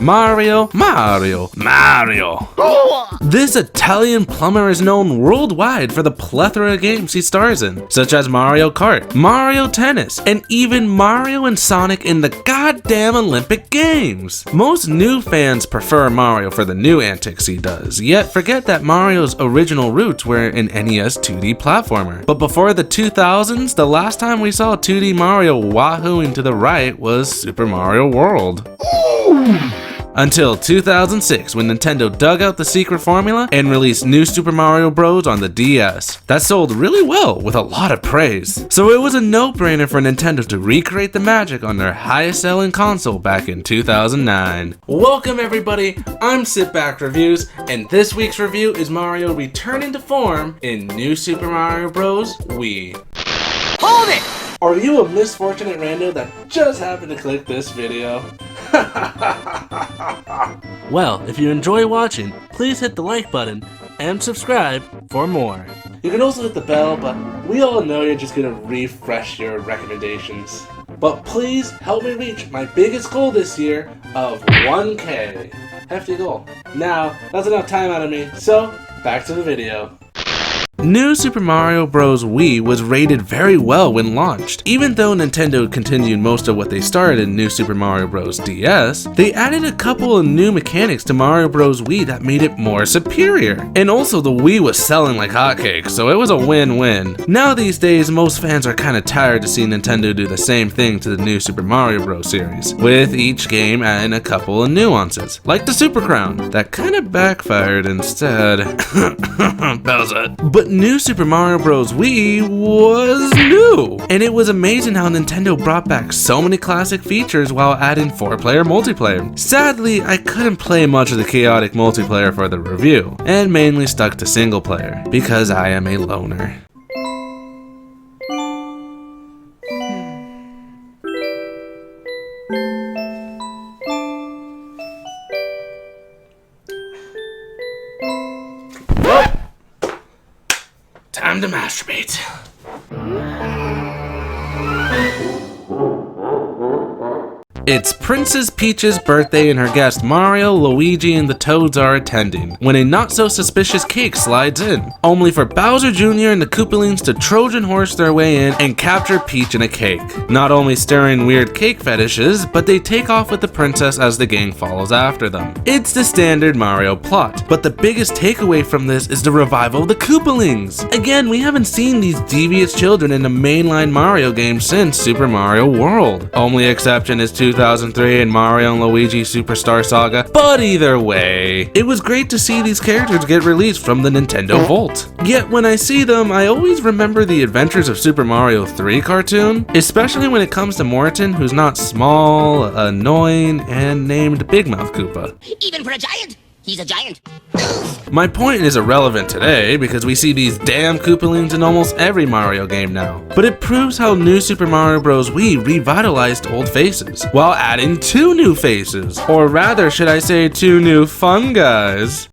Mario. This Italian plumber is known worldwide for the plethora of games he stars in, such as Mario Kart, Mario Tennis, and even Mario and Sonic in the goddamn Olympic Games. Most new fans prefer Mario for the new antics he does, yet forget that Mario's original roots were an NES 2D platformer. But before the 2000s, the last time we saw 2D Mario wahooing to the right was Super Mario World. Until 2006, when Nintendo dug out the secret formula and released New Super Mario Bros. On the DS. That sold really well with a lot of praise. So it was a no-brainer for Nintendo to recreate the magic on their highest selling console back in 2009. Welcome everybody, I'm Sitback Reviews, and this week's review is Mario returning to form in New Super Mario Bros. Wii. Hold it! Are you a misfortunate rando that just happened to click this video? Well, if you enjoy watching, please hit the like button and subscribe for more. You can also hit the bell, but we all know you're just gonna refresh your recommendations. But please help me reach my biggest goal this year of 1K. Hefty goal. Now, that's enough time out of me, so back to the video. New Super Mario Bros. Wii was rated very well when launched. Even though Nintendo continued most of what they started in New Super Mario Bros. DS, they added a couple of new mechanics to Mario Bros. Wii that made it more superior. And also the Wii was selling like hotcakes, so it was a win-win. Now these days, most fans are kinda tired to see Nintendo do the same thing to the New Super Mario Bros. Series, with each game adding a couple of nuances, like the Super Crown, that kinda backfired instead. Bowser. But New Super Mario Bros. Wii was new, and it was amazing how Nintendo brought back so many classic features while adding 4-player multiplayer. Sadly, I couldn't play much of the chaotic multiplayer for the review, and mainly stuck to single player, because I am a loner. Time to masturbate. It's Princess Peach's birthday and her guests Mario, Luigi, and the Toads are attending, when a not-so-suspicious cake slides in, only for Bowser Jr. and the Koopalings to Trojan horse their way in and capture Peach in a cake. Not only stirring weird cake fetishes, but they take off with the princess as the gang follows after them. It's the standard Mario plot, but the biggest takeaway from this is the revival of the Koopalings. Again, we haven't seen these devious children in a mainline Mario game since Super Mario World. Only exception is 2003 and Mario and Luigi Superstar Saga, but either way, it was great to see these characters get released from the Nintendo Vault. Yet when I see them, I always remember the Adventures of Super Mario 3 cartoon, especially when it comes to Morton, who's not small, annoying, and named Big Mouth Koopa. Even for a giant, he's a giant. My point is irrelevant today because we see these damn Koopalings in almost every Mario game now. But it proves how New Super Mario Bros. Wii revitalized old faces, while adding 2 new faces. Or rather, should I say 2 new fun guys?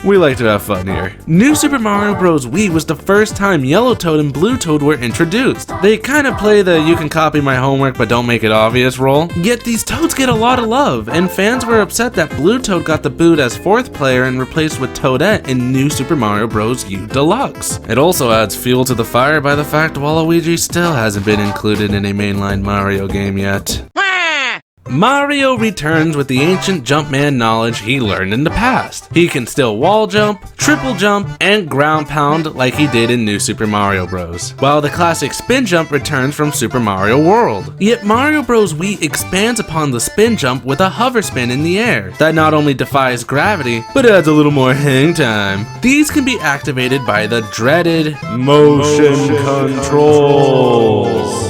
We like to have fun here. New Super Mario Bros. Wii was the first time Yellow Toad and Blue Toad were introduced. They kind of play the you can copy my homework but don't make it obvious role. Yet these Toads get a lot of love, and fans were upset that Blue Toad got the boot as 4th player and replaced with Toadette in New Super Mario Bros. U Deluxe. It also adds fuel to the fire by the fact Waluigi still hasn't been included in a mainline Mario game yet. Mario returns with the ancient Jumpman knowledge he learned in the past. He can still wall jump, triple jump, and ground pound like he did in New Super Mario Bros. While the classic spin jump returns from Super Mario World. Yet Mario Bros. Wii expands upon the spin jump with a hover spin in the air that not only defies gravity, but adds a little more hang time. These can be activated by the dreaded motion controls.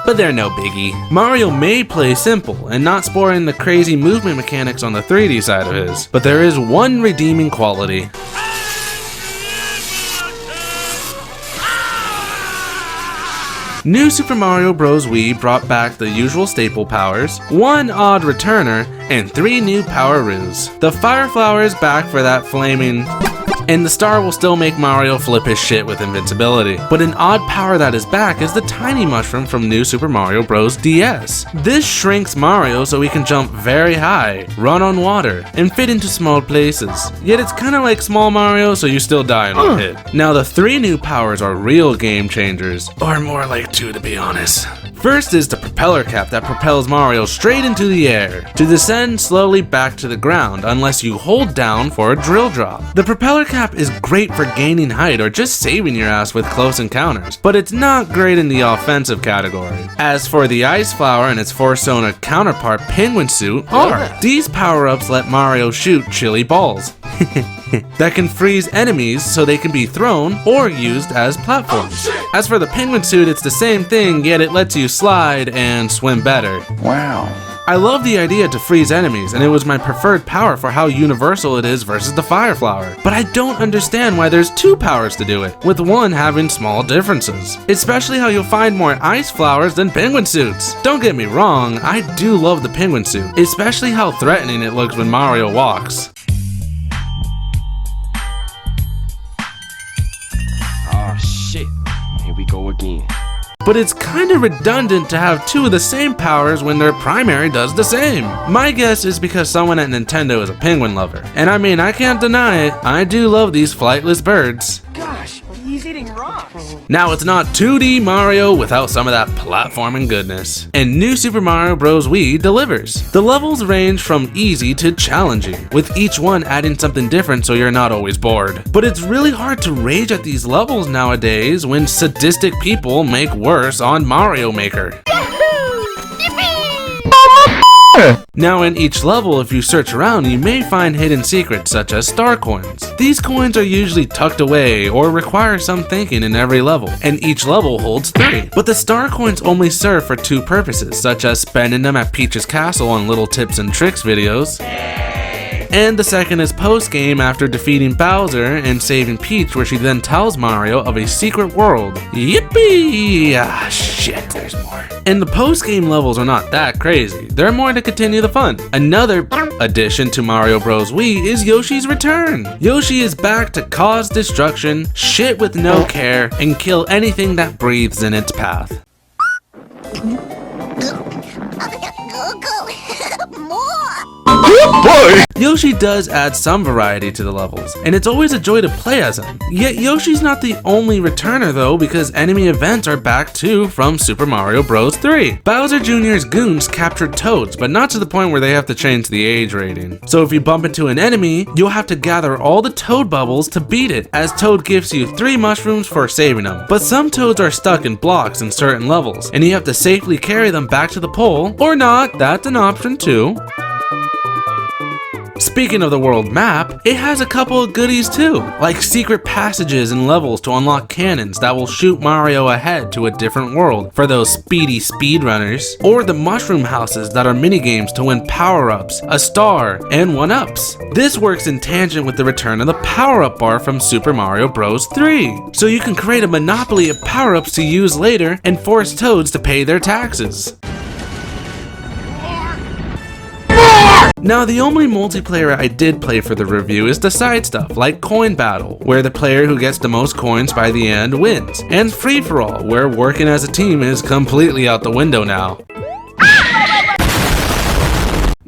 But they're no biggie. Mario may play simple and not spoiling the crazy movement mechanics on the 3D side of his, but there is one redeeming quality. New Super Mario Bros. Wii brought back the usual staple powers, 1 odd returner, and 3 new power roos. The Fire Flower is back for that flaming and the star will still make Mario flip his shit with invincibility. But an odd power that is back is the tiny mushroom from New Super Mario Bros. DS. This shrinks Mario so he can jump very high, run on water, and fit into small places. Yet it's kinda like Small Mario, so you still die in one hit. Now the 3 new powers are real game changers, or more like 2 to be honest. First is the propeller cap that propels Mario straight into the air, to descend slowly back to the ground unless you hold down for a drill drop. The propeller cap is great for gaining height or just saving your ass with close encounters, but it's not great in the offensive category. As for the ice flower and its Force-Sona counterpart penguin suit, these power-ups let Mario shoot chili balls that can freeze enemies so they can be thrown or used as platforms. As for the penguin suit, it's the same thing, yet it lets you slide and swim better. Wow. I love the idea to freeze enemies, and it was my preferred power for how universal it is versus the fire flower. But I don't understand why there's 2 powers to do it, with one having small differences. Especially how you'll find more ice flowers than penguin suits. Don't get me wrong, I do love the penguin suit, especially how threatening it looks when Mario walks. Oh shit, here we go again. But it's kinda redundant to have 2 of the same powers when their primary does the same. My guess is because someone at Nintendo is a penguin lover. And I mean, I can't deny it, I do love these flightless birds. Gosh, he's eating rocks. Now it's not 2D Mario without some of that platforming goodness. And New Super Mario Bros. Wii delivers. The levels range from easy to challenging, with each one adding something different so you're not always bored. But it's really hard to rage at these levels nowadays when sadistic people make worse on Mario Maker. Now in each level, if you search around, you may find hidden secrets such as star coins. These coins are usually tucked away or require some thinking in every level, and each level holds 3. But the star coins only serve for 2 purposes, such as spending them at Peach's castle on little tips and tricks videos. And the second is post-game after defeating Bowser and saving Peach, where she then tells Mario of a secret world. Yippee! Ah, shit, there's more. And the post-game levels are not that crazy. They're more to continue the fun. Another addition to Mario Bros. Wii is Yoshi's return. Yoshi is back to cause destruction, shit with no care, and kill anything that breathes in its path. Yoshi does add some variety to the levels, and it's always a joy to play as him. Yet Yoshi's not the only returner though, because enemy events are back too from Super Mario Bros. 3. Bowser Jr.'s goons captured Toads, but not to the point where they have to change the age rating. So if you bump into an enemy, you'll have to gather all the Toad bubbles to beat it, as Toad gives you 3 mushrooms for saving them. But some Toads are stuck in blocks in certain levels, and you have to safely carry them back to the pole, or not, that's an option too. Speaking of the world map, it has a couple of goodies too, like secret passages and levels to unlock cannons that will shoot Mario ahead to a different world for those speedy speedrunners, or the mushroom houses that are minigames to win power-ups, a star, and 1-ups. This works in tangent with the return of the power-up bar from Super Mario Bros. 3, so you can create a monopoly of power-ups to use later and force Toads to pay their taxes. Now the only multiplayer I did play for the review is the side stuff, like Coin Battle, where the player who gets the most coins by the end wins, and Free For All, where working as a team is completely out the window now.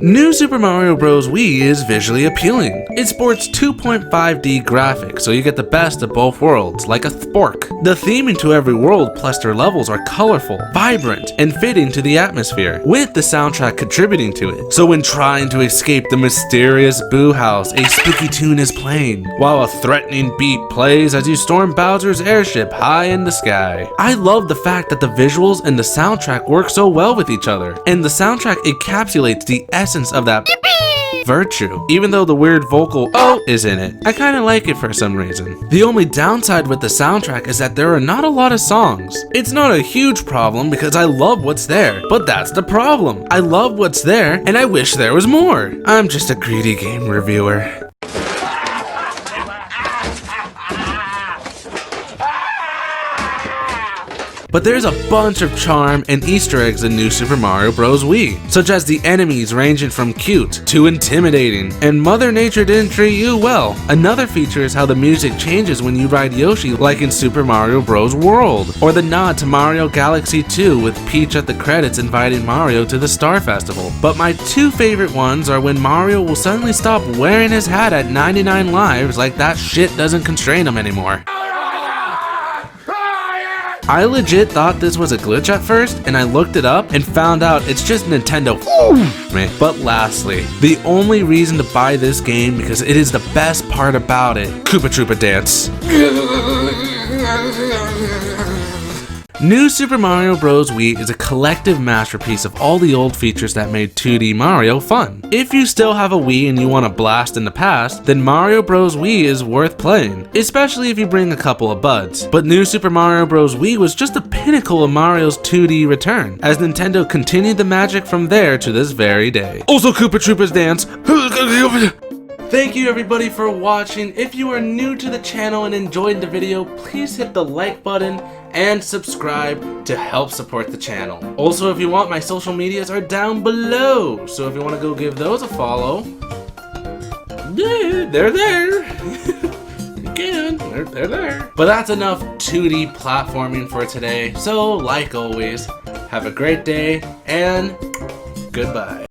New Super Mario Bros. Wii is visually appealing. It sports 2.5D graphics, so you get the best of both worlds, like a spork. The theming to every world plus their levels are colorful, vibrant, and fitting to the atmosphere, with the soundtrack contributing to it. So when trying to escape the mysterious Boo House, a spooky tune is playing, while a threatening beat plays as you storm Bowser's airship high in the sky. I love the fact that the visuals and the soundtrack work so well with each other, and the soundtrack encapsulates the essence of that virtue, even though the weird vocal "oh" is in it. I kinda like it for some reason. The only downside with the soundtrack is that there are not a lot of songs. It's not a huge problem because I love what's there, but that's the problem. I love what's there and I wish there was more. I'm just a greedy game reviewer. But there's a bunch of charm and Easter eggs in New Super Mario Bros. Wii, such as the enemies ranging from cute to intimidating, and Mother Nature didn't treat you well. Another feature is how the music changes when you ride Yoshi, like in Super Mario Bros. World, or the nod to Mario Galaxy 2 with Peach at the credits inviting Mario to the Star Festival. But my two favorite ones are when Mario will suddenly stop wearing his hat at 99 lives like that shit doesn't constrain him anymore. I legit thought this was a glitch at first, and I looked it up and found out it's just Nintendo. But lastly, the only reason to buy this game because it is the best part about it, Koopa Troopa Dance. New Super Mario Bros. Wii is a collective masterpiece of all the old features that made 2D Mario fun. If you still have a Wii and you want to blast in the past, then Mario Bros. Wii is worth playing, especially if you bring a couple of buds. But New Super Mario Bros. Wii was just the pinnacle of Mario's 2D return, as Nintendo continued the magic from there to this very day. Also, Koopa Troopa's Dance. Thank you everybody for watching. If you are new to the channel and enjoyed the video, please hit the like button and subscribe to help support the channel. Also, if you want, my social medias are down below, so if you want to go give those a follow, yeah, they're there. You can, they're there. But that's enough 2D platforming for today. So, like always, have a great day and goodbye.